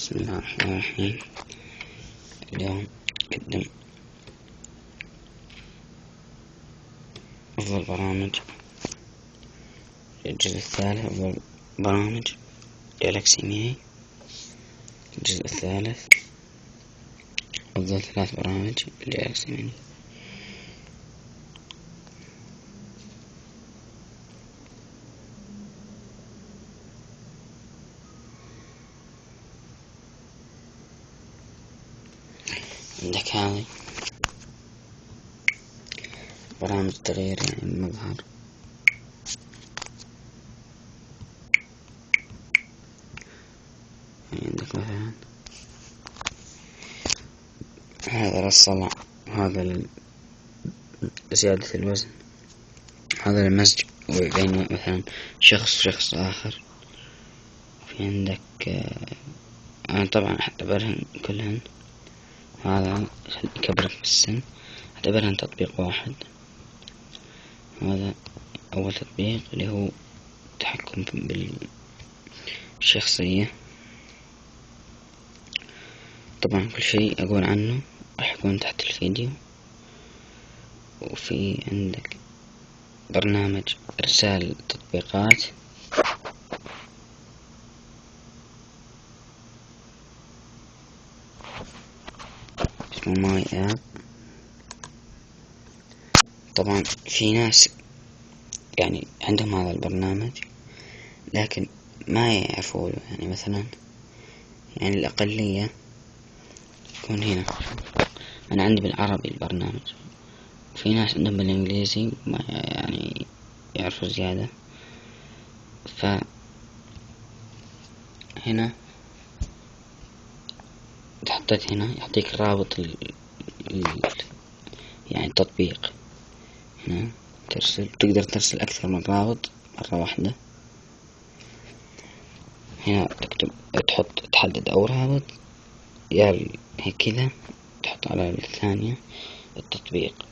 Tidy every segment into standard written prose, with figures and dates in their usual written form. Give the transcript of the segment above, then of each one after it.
بسم الله الرحمن الرحيم. اليوم قدم أفضل برامج الجزء الثالث. أفضل برامج جالاكسي مي. الجزء الثالث أفضل 3 برامج جالاكسي ميني. عندك هذه برامج تغيير يعني المظهر. عندك مثلا هذا للصلع، هذا لزيادة الوزن، هذا المزج بين مثلا شخص آخر. في عندك أنا طبعا أعتبرهن كلهن، هذا يكبرك في السن، أعتبرهن تطبيق واحد. هذا أول تطبيق اللي هو التحكم بالشخصية. طبعا كل شيء أقول عنه راح يكون تحت الفيديو. وفي عندك برنامج إرسال تطبيقات، اسمه ماي آب. طبعا في ناس يعني عندهم هذا البرنامج لكن ما يعرفوا، يعني مثلا يعني الأقلية يكون هنا. أنا عندي بالعربي البرنامج، في ناس عندهم بالإنجليزي ما يعني يعرفوا زيادة. هنا حطيت هنا يعطيك رابط يعني التطبيق. هنا تقدر ترسل أكثر من رابط مرة واحدة. هنا تحدد أو رابط، يعني هيك كذا تحط على الثانية التطبيق،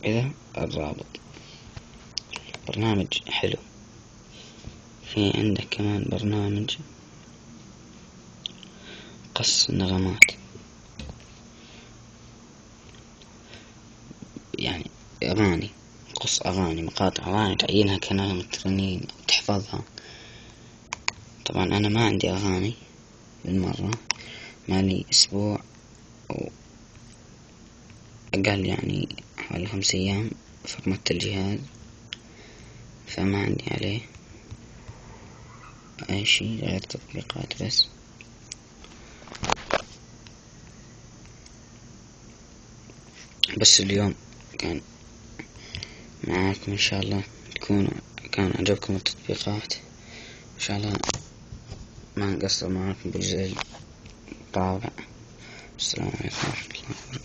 إذا الرابط. برنامج حلو. في عندك كمان برنامج قص النغمات، يعني أغاني، قص أغاني، مقاطع أغاني تعينها كنغمة ترنين تحفظها. طبعا أنا ما عندي أغاني بالمرة، مالي أسبوع أو أقل، يعني حوالي 5 أيام فرمت الجهاز، فما عندي عليه أي شيء غير تطبيقات بس. اليوم كان معاكم، إن شاء الله كان عجبكم التطبيقات. إن شاء الله ما نقصر معاكم بالجزء الرابع. السلام عليكم ورحمة الله وبركاته.